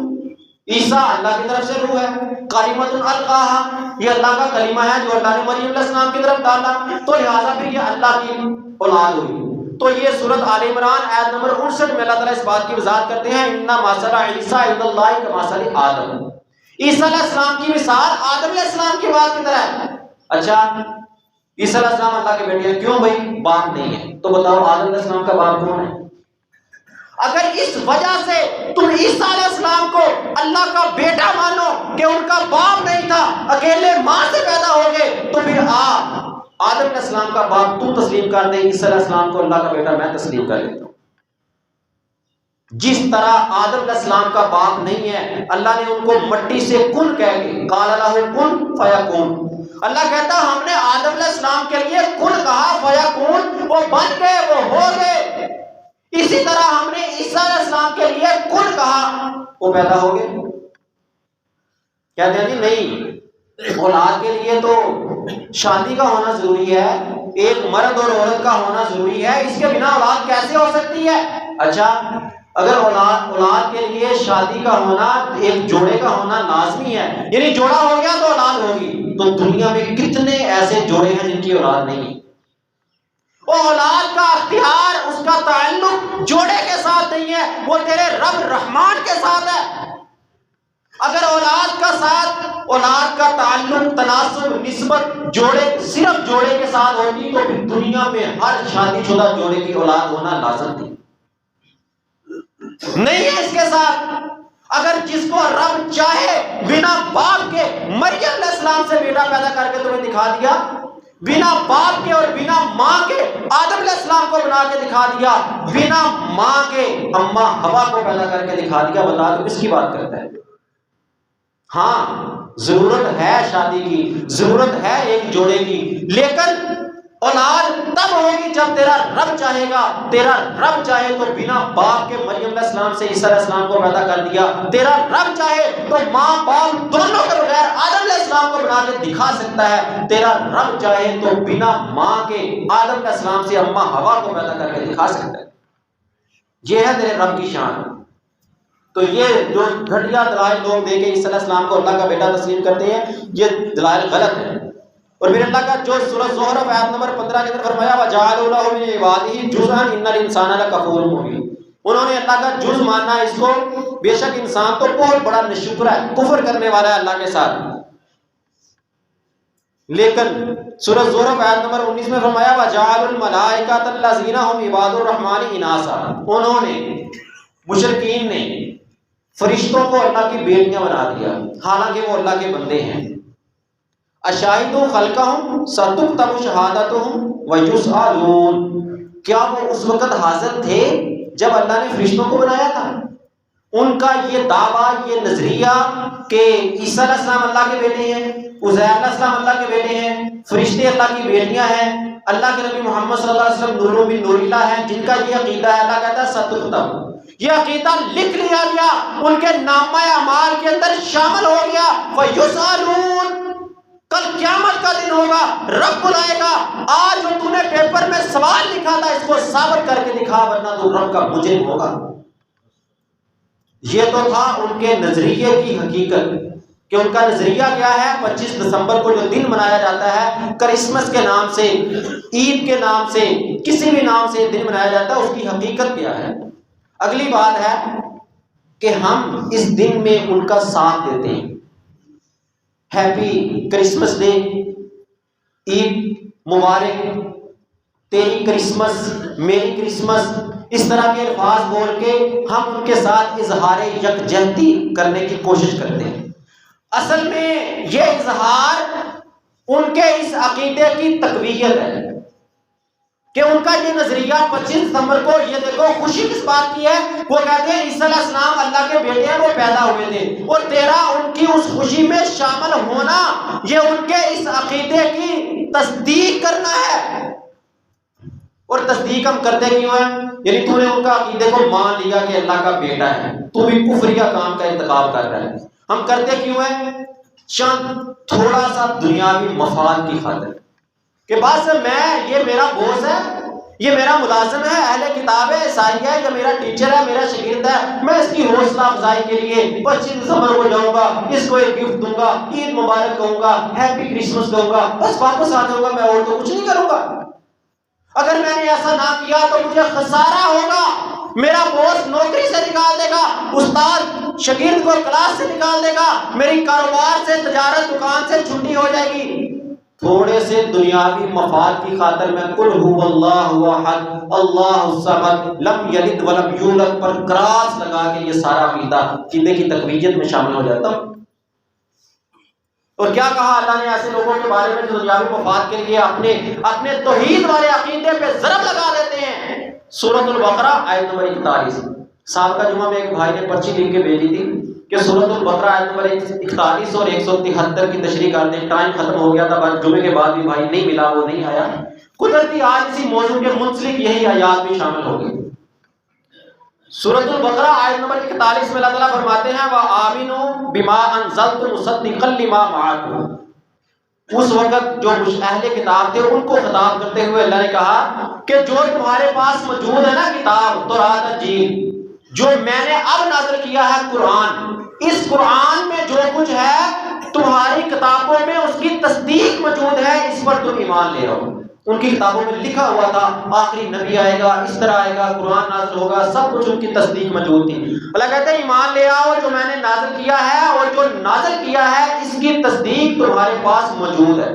عیسیٰ اللہ کی طرف سے روح ہے، کلمۃ القاہا، یہ اللہ کا کلمہ ہے جو اللہ نے مریم علیہ السلام کی طرف ڈالا، تو لہٰذا پھر یہ اللہ کی اولاد ہوئی۔ تو یہ سورۃ آل عمران آیت نمبر 59 میں اللہ تعالیٰ اس بات کی وضاحت کرتے ہیں ان مثل عیسیٰ عند اللہ کمثل آدم، عیسیٰ علیہ السلام کی مثال آدم علیہ السلام کی بات کی طرح ہے۔ اچھا عیسیٰ علیہ السلام اللہ کے بیٹے ہیں، کیوں بھائی باپ نہیں ہے؟ تو بتاؤ آدم علیہ السلام کا باپ کون ہے؟ اگر اس وجہ سے تم عیسیٰ علیہ السلام کو اللہ کا بیٹا مانو کہ ان کا باپ نہیں تھا، اکیلے ماں سے پیدا ہو گئے، تو پھر آدم علیہ السلام کا باپ تو تسلیم کر دے، عیسیٰ علیہ السلام کو اللہ کا بیٹا میں تسلیم کر لیتا ہوں۔ جس طرح آدم علیہ السلام کا باپ نہیں ہے، اللہ نے ان کو مٹی سے کن کہہ کے قال لہ کن فیکون، اللہ کہتا ہم نے آدم علیہ السلام کے لیے کن کہا فیکون، وہ بن گئے، وہ ہو گئے۔ اسی طرح ہم نے عیسیٰ علیہ السلام کے لیے کن کہا، وہ پیدا ہو گئے۔ کہتے ہیں نہیں، اولاد کے لیے تو شادی کا ہونا ضروری ہے، ایک مرد اور عورت کا ہونا ضروری ہے، اس کے بنا اولاد کیسے ہو سکتی ہے؟ اچھا اگر اولاد کے لیے شادی کا ہونا، ایک جوڑے کا ہونا لازمی ہے، یعنی جوڑا ہو گیا تو اولاد ہوگی، تو دنیا میں کتنے ایسے جوڑے ہیں جن کی اولاد نہیں ہے؟ وہ اولاد کا اختیار، اس کا تعلق جوڑے کے ساتھ نہیں ہے، وہ تیرے رب رحمان کے ساتھ ہے۔ اگر اولاد کا تعلق، تناسب، نسبت جوڑے، صرف جوڑے کے ساتھ ہوتی تو پھر دنیا میں ہر شادی شدہ جوڑے کی اولاد ہونا لازم تھی، نہیں ہے اس کے ساتھ۔ اگر جس کو رب چاہے بنا باپ کے، مریم علیہ السلام سے بیٹا پیدا کر کے تمہیں دکھا دیا، بنا باپ کے اور بنا ماں کے آدم علیہ السلام کو بنا کے دکھا دیا، بنا ماں کے اماں حوا کو پیدا کر کے دکھا دیا، بتا تو کس کی بات کرتا ہے؟ ہاں ضرورت ہے شادی کی، ضرورت ہے ایک جوڑے کی، لیکن اولاد تب ہوگی جب تیرا رب چاہے گا۔ تیرا رب چاہے تو بنا باپ کے مریم علیہ السلام سے عیسیٰ علیہ السلام کو پیدا کر دیا، تیرا رب چاہے تو ماں باپ دونوں کے بغیر آدم علیہ السلام کو بنا کے دکھا سکتا ہے، تیرا رب چاہے تو بنا ماں کے آدم علیہ السلام سے اماں حوا کو پیدا کر کے دکھا سکتا ہے۔ یہ ہے تیرے رب کی شان۔ تو یہ جو گھٹیا دلائل لوگ دے کے عیسیٰ علیہ السلام کو اللہ کا بیٹا تسلیم کرتے ہیں، یہ دلائل غلط ہے۔ اور پھر اللہ کا جو سورہ زخرف آیت نمبر 15 کے اندر فرمایا وَجَعَلُوا لَهُ مِنْ عِبَادِهِ جُزْءًا إِنَّ الْإِنسَانَ لَكَفُورٌ مُبِينٌ، انہوں نے اللہ کا جز ماننا اس کو، بے شک انسان تو بہت بڑا ناشکرا ہے، کفر کرنے والا ہے اللہ کے ساتھ۔ لیکن سورہ زخرف آیت نمبر 19 میں فرمایا وَجَعَلُوا الْمَلَائِكَةَ الَّذِينَ هُمْ عِبَادُ الرَّحْمَنِ إِنَاثًا، انہوں نے، مشرکین نے فرشتوں کو اللہ کی بیٹیاں بنا دیا، حالانکہ وہ اللہ کے بندے ہیں۔ اشاہدوا خلقہم ستکتب شہادتہم ویسألون، کیا وہ اس وقت حاضر تھے جب اللہ نے فرشتوں کو بنایا تھا؟ ان کا یہ دعویٰ، یہ نظریہ کہ عیسیٰ علیہ السلام اللہ کے بیٹے ہیں، عزیر علیہ السلام اللہ کے بیٹے ہیں، فرشتے اللہ کی بیٹیاں ہیں، اللہ کے نبی محمد صلی اللہ علیہ وسلم نور من نور اللہ ہیں، جن کا یہ عقیدہ ہے، اللہ کہتا ہے ستکتب، یہ عقیدہ لکھ لیا گیا، ان کے نامہ اعمال کے اندر شامل ہو گیا، ویسألون، کل قیامت کا دن ہوگا، رب بلائے گا، آج جو تو نے پیپر میں سوال لکھا تھا اس کو ثابت کر کے دکھا ورنہ تو رب کا مجرم ہوگا۔ یہ تو تھا ان کے نظریے کی حقیقت، کہ ان کا نظریہ کیا ہے؟ 25 دسمبر کو جو دن منایا جاتا ہے کرسمس کے نام سے، عید کے نام سے، کسی بھی نام سے دن منایا جاتا ہے، اس کی حقیقت کیا ہے؟ اگلی بات ہے کہ ہم اس دن میں ان کا ساتھ دیتے ہیں، ہیپی کرسمس ڈے، عید مبارک، تیری کرسمس، میری کرسمس، اس طرح کے الفاظ بول کے ہم ان کے ساتھ اظہار یکجہتی کرنے کی کوشش کرتے ہیں۔ اصل میں یہ اظہار ان کے اس عقیدے کی تقویت ہے کہ ان کا یہ نظریہ 25 دسمبر کو، یہ دیکھو خوشی کس بات کی ہے، وہ کہتے ہیں عیسیٰ علیہ السلام اللہ کے بیٹے ہیں، وہ پیدا ہوئے تھے، اور تیرا ان کی اس خوشی میں شامل ہونا یہ ان کے اس عقیدے کی تصدیق کرنا ہے۔ اور تصدیق ہم کرتے کیوں ہیں؟ یعنی تو نے ان کا عقیدے کو مان لیا کہ اللہ کا بیٹا ہے، تو بھی کفریہ کام کا ارتکاب کر رہا ہے۔ ہم کرتے کیوں ہیں؟ چند تھوڑا سا دنیاوی مفاد کی خاطر، کہ بس یہ میرا بوس ہے، یہ میرا ملازم ہے، اہل کتاب ہے، عیسائی ہے، یہ میرا ٹیچر ہے، میرا شاگرد ہے، میں اس کی حوصلہ افزائی کے لیے 25 دسمبر کو جاؤں گا، اس کو ایک گفٹ دوں گا، عید مبارک کہوں گا، ہیپی کرسمس کہوں گا، بس واپس آ جاؤں گا، میں اور تو کچھ نہیں کروں گا۔ اگر میں نے ایسا نہ کیا تو مجھے خسارہ ہوگا، میرا باس نوکری سے نکال دے گا، استاد شاگرد کو کلاس سے نکال دے گا، میری کاروبار سے، تجارت، دکان سے چھٹی ہو جائے گی۔ تھوڑے سے دنیاوی مفاد کی خاطر میں قل هو اللہ احد اللہ الصمد لم یلد ولم یولد پر کراس لگا کے یہ سارا عقیدے کی تقویت میں شامل ہو جاتا ہوں۔ اور کیا کہا اللہ نے ایسے لوگوں کے بارے میں جو دنیاوی مفاد کے لیے اپنے توحید والے عقیدے پہ ضرب لگا دیتے ہیں؟ سورۃ البقرہ آیت نمبر 41۔ سابقہ جمعہ میں ایک بھائی نے پرچی لکھ کے بھیجی تھی کہ سورۃ البقرہ آیت نمبر 41 اور 173 کی تشریح کر دیں۔ ٹائم ختم ہو گیا تھا، جمعے کے بعد بھی بھائی نہیں ملا، وہ نہیں آیا۔ قدرتی آج اسی موضوع کے منسلک یہی آیات بھی شامل ہو گئی۔ سورۃ البقرہ آیت نمبر 41 میں اللہ تعالیٰ فرماتے ہیں وَآمِنُوا بِمَا أَنزَلْتُ مُصَدِّقًا لِمَا مَعَكُمْ، اس وقت جو اہل کتاب تھے ان کو خطاب کرتے ہوئے اللہ نے کہا کہ جو تمہارے پاس موجود ہے نا کتاب تورات انجیل، جو میں نے اب نازل کیا ہے قرآن، اس قرآن میں جو کچھ ہے تمہاری کتابوں میں اس کی تصدیق موجود ہے، اس پر تم ایمان لے آؤ۔ ان کی کتابوں میں لکھا ہوا تھا آخری نبی آئے گا، اس طرح آئے گا، قرآن نازل ہوگا، سب کچھ ان کی تصدیق موجود تھی۔ اللہ کہتے ہیں ایمان لے آؤ جو میں نے نازل کیا ہے، اور جو نازل کیا ہے اس کی تصدیق تمہارے پاس موجود ہے۔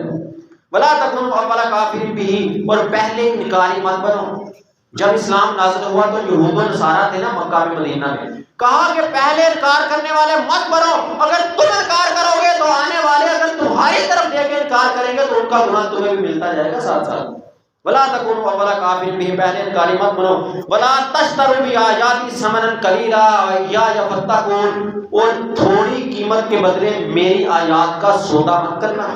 ولا تکونوا اول کافر بہ، اور پہلے انکاری مت بنو۔ جب اسلام نازل ہوا تو یہود و نصارہ تھے نا مکہ میں مدینہ میں، کہا کہ پہلے انکار کرنے والے مت بنو، اگر تم انکار کرو گے تو آنے والے اگر تمہاری طرف دیکھ کے انکار کریں گے تو ان کا گناہ تمہیں بھی ملتا جائے گا ساتھ ساتھ۔ ولا تکونوا اول کافر بہ، پہلے انکاری مت بنو۔ ولا تشتروا بآیاتی ثمنا قلیلا یا فتقون، اور تھوڑی قیمت کے بدلے میری آیات کا سودا مت کرنا۔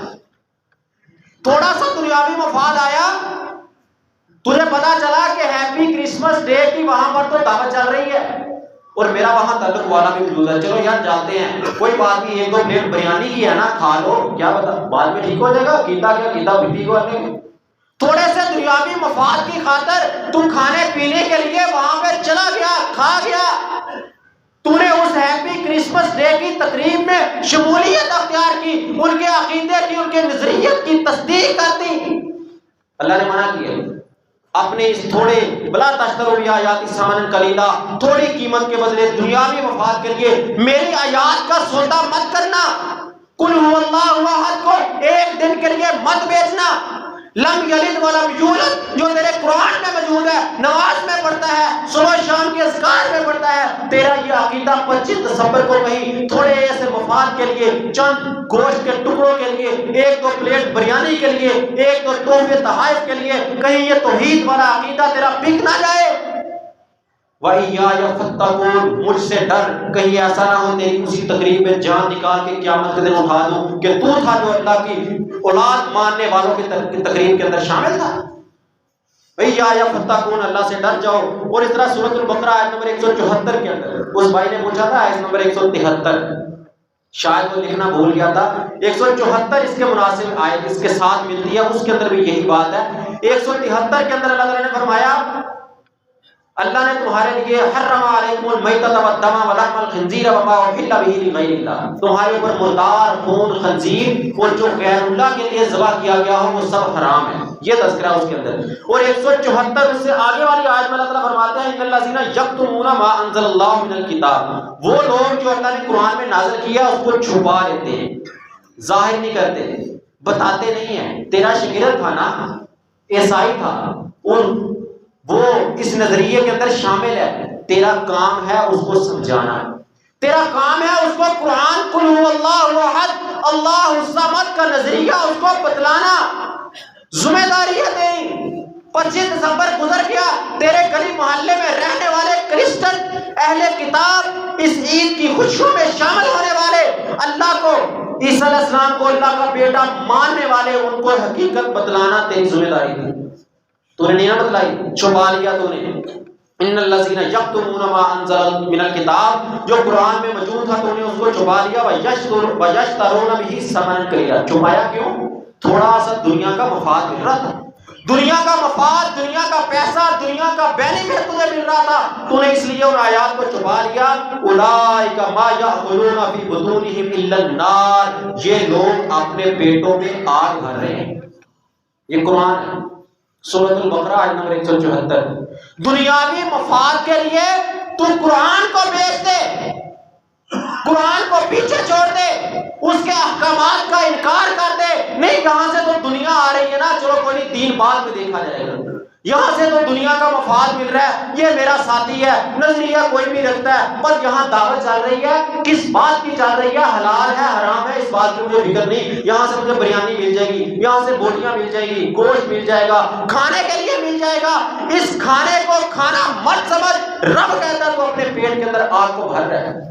تھوڑا سا دنیاوی مفاد آیا، تجھے پتا چلا کہ ہیپی کرسمس ڈے کی وہاں پر تو دعوت چل رہی ہے اور میرا وہاں تعلق والا بھی موجود ہے، چلو یار جاتے ہیں، کوئی بات نہیں، ایک دو پلیٹ بریانی کی ہے نا کھا لو، کیا پتا بعد میں ٹھیک ہو جائے گا، کیتا کیا کیتا بٹی کو آنے گے۔ تھوڑے سے دنیاوی مفاد کی خاطر تم کھانے پینے کے لیے وہاں پہ چلا گیا، کھا گیا، تو نے اس ہیپی کرسمس ڈے کی تقریب میں شمولیت اختیار کی، ان کے عقیدے کی، ان کے نظریت کی تصدیق کر دی۔ اللہ نے منع کیا اپنے اس تھوڑے بلا تشتروا بآیاتی ثمنا قلیلا، تھوڑی قیمت کے بدلے دنیاوی مفاد کے لیے میری آیات کا سودا مت کرنا۔ قل هو اللہ احد کو ایک دن کے لیے مت بیچنا۔ لم یلد ولم یولد جو تیرے قرآن میں موجود ہے، نماز میں پڑھتا ہے، صبح شام کے اذکار میں پڑھتا ہے، تیرا یہ عقیدہ 25 دسمبر کو کہیں تھوڑے ایسے مفاد کے لیے، چند گوشت کے ٹکڑوں کے لیے، ایک دو پلیٹ بریانی کے لیے، ایک دو تحفے تحائف کے لیے، کہیں یہ توحید والا عقیدہ تیرا بک نہ جائے۔ وَإِيَّايَ فَاتَّقُونِ، مجھ سے ڈر، کہیں ایسا نہ ہو تیری اسی تقریب میں جان نکال کے قیامت کے دن اٹھا دوں کہ تو تھا جو اللہ کی اولاد ماننے والوں کی تقریب کے اندر شامل تھا۔ وَإِيَّايَ فَاتَّقُونِ، اللہ سے ڈر جاؤ۔ اور اس طرح سورۃ البقرہ آیت نمبر 174 کے اندر اس بھائی نے پوچھا تھا آیت نمبر 173، شاید وہ لکھنا بھول گیا تھا، 174 اس کے مناسب آیت اس کے ساتھ ملتی ہے، اس کے اندر بھی یہی بات ہے۔ 173 کے اندر اللہ تعالیٰ نے فرمایا اللہ نے تمہارے لیے حرم علیکم المیتۃ والدم ولحم الخنزیر وما اہل بہ لغیر اللہ، تمہارے اوپر مردار، خون خنزیر اور جو غیر اللہ کے لیے ذبح کیا گیا ہو وہ سب حرام ہے، یہ تذکرہ اس کے اندر۔ اور 174 اس سے آگے والی آیت میں اللہ تعالیٰ فرماتے ہیں ان الذین یکتمون ما انزل اللہ من الکتاب، وہ لوگ جو اللہ نے قرآن میں نازل کیا اس کو چھپا لیتے ہیں، ظاہر نہیں کرتے، بتاتے نہیں ہیں۔ تیرا شاگرد تھا نا، عیسائی تھا، اور وہ اس نظریے کے اندر شامل ہے، تیرا کام ہے اس کو سمجھانا، تیرا کام ہے اس کو قرآن قل هو اللہ احد اللہ الصمد کا نظریہ اس کو بتلانا، ذمہ داری ہے تیری۔ 25 دسمبر گزر گیا، تیرے گلی محلے میں رہنے والے کرسچن اہل کتاب اس عید کی خوشیوں میں شامل ہونے والے، اللہ کو، عیسیٰ علیہ السلام کو اللہ کا بیٹا ماننے والے، ان کو حقیقت بتلانا تیری ذمہ داری تھی، تو نے نہیں بتلائی، چھپا لیا تو نے۔ ان الذین یکتمون ما انزل من الکتاب، جو قرآن میں موجود تھا تو نے اس کو چھپا لیا، ویشترون بہ ثمنا قلیلا، چھپایا کیوں؟ تھوڑا سا دنیا کا مفاد مل رہا تھا، دنیا کا مفاد، دنیا کا پیسہ، دنیا کا بینیفٹ تجھے مل رہا تھا، تو نے اس لیے ان آیات کو چھپا لیا۔ اولئک ما یأکلون فی بطونہم الا النار، یہ لوگ اپنے پیٹوں میں آگ بھر رہے ہیں۔ یہ قرآن ہے، سورۃ البقرہ آیت نمبر 174۔ دنیاوی مفاد کے لیے تو قرآن کو بیچ دے، قرآن کو پیچھے چھوڑ دے، اس کے احکامات کا انکار کر دے، نہیں یہاں سے تو دنیا آ رہی ہے نا، چلو کوئی نہیں دین بعد میں دیکھا جائے گا، یہاں سے تو دنیا کا مفاد مل رہا ہے، یہ میرا ساتھی ہے، نظریہ کوئی بھی رکھتا ہے، بس یہاں دعوت چل رہی ہے، کس بات کی چل رہی ہے، حلال ہے حرام ہے اس بات کی مجھے فکر نہیں، یہاں سے مجھے بریانی مل جائے گی، یہاں سے بوٹیاں مل جائے گی، گوشت مل جائے گا، کھانے کے لیے مل جائے گا، اس کھانے کو کھانا مت سمجھ، رب کہتا ہے تو اپنے پیٹ کے اندر آگ کو بھر رہا ہے۔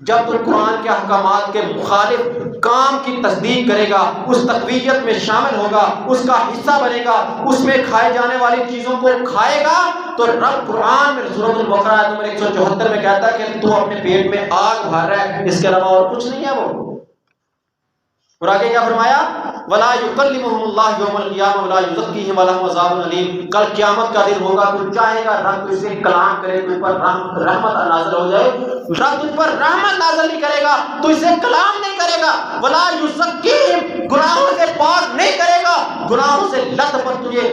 جب تو قرآن کے احکامات کے مخالف کام کی تصدیق کرے گا، اس تقویت میں شامل ہوگا، اس کا حصہ بنے گا، اس میں کھائے جانے والی چیزوں کو کھائے گا، تو رب قرآن میں سورۃ البقرہ آیت نمبر 174 میں کہتا ہے کہ تو اپنے پیٹ میں آگ بھر رہا ہے، اس کے علاوہ اور کچھ نہیں ہے وہ۔ اور آگے کیا فرمایا؟ وَلَا يُكَلِّمُهُمُ اللَّهُ يَوْمَ الْقِيَامَةِ وَلَا يُزَكِّيهِمْ وَلَهُمْ عَذَابٌ أَلِيمٌ۔ کل قیامت کا دن ہوگا، تو چاہے گا رب تجھ سے کلام کرے، تجھ پر رحمت نازل ہو جائے، رب تجھ پر رحمت نازل نہیں کرے گا، تجھ سے کلام نہیں کرے گا، وَلَا يُزَكِّيهِمْ گناہوں سے پاک نہیں کرے گا، گناہوں سے لت پر تجھے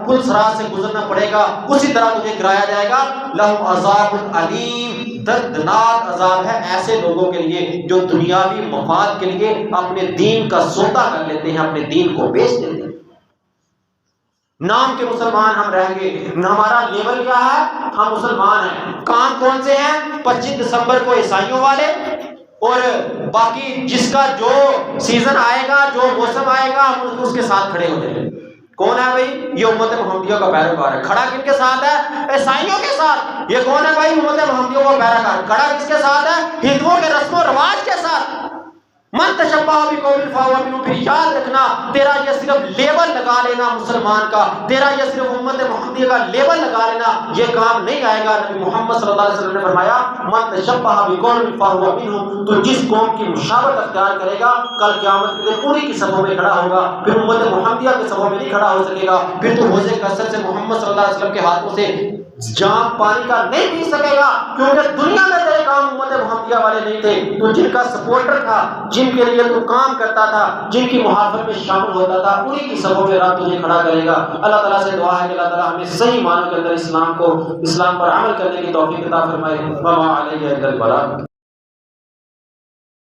پل صراط سے گزرنا پڑے گا، اسی طرح تجھے گرایا جائے گا۔ لَهُمْ عَذَابٌ أَلِيمٌ، دردناک عذاب ہے ایسے لوگوں کے لیے جو دنیاوی مفاد کے لیے اپنے دین کا سودا کر لیتے ہیں، اپنے دین کو بیچ دیتے ہیں۔ نام کے مسلمان ہم رہیں گے، ہمارا لیول کیا ہے؟ ہم مسلمان ہیں۔ کام کون سے ہیں؟ 25 دسمبر کو عیسائیوں والے، اور باقی جس کا جو سیزن آئے گا، جو موسم آئے گا، ہم اس کے ساتھ کھڑے ہو جائیں گے۔ کون ہے بھائی؟ یہ امت محمدیہ کا پیروکار ہے۔ کھڑا کن کے ساتھ ہے؟ عیسائیوں کے ساتھ۔ یہ کون ہے بھائی؟ امت محمدیہ کا پیروکار۔ کھڑا کس کے ساتھ ہے؟ ہندوؤں کے رسم و رواج کے ساتھ۔ من تشبہ بقوم فہو منہ، پھر یاد رکھنا تیرا یہ صرف لیبل لگا لینا مسلمان کا، تیرا یہ صرف امت محمدیہ کا لیبل لگا لینا یہ کام نہیں آئے گا۔ نبی محمد صلی اللہ علیہ وسلم نے فرمایا من تشبہ بقوم فہو منہ، تو جس قوم کی مشابہت اختیار کرے گا کل قیامت کے دن انہی کی صفوں میں کھڑا ہوگا، پھر امت محمدیہ کے صفوں میں نہیں کھڑا ہو سکے گا، پھر تو حوض کوثر سے محمد صلی اللہ علیہ وسلم کے ہاتھوں سے جام پانی کا نہیں پی سکے گا، کیونکہ دنیا میں تیرے کام امت محمدیہ والے نہیں تھے۔ تو جن کا سپورٹر تھا، جن کے لیے تو کام کرتا تھا، جن کی محافظت میں شامل ہوتا تھا، انہی کی صفوں میں رب تجھے کھڑا کرے گا۔ اللہ تعالیٰ سے دعا ہے کہ اللہ تعالیٰ ہمیں صحیح معنوں کے اندر اسلام پر عمل کرنے کی توفیق عطا فرمائے۔ وما علیہ الا البلاغ۔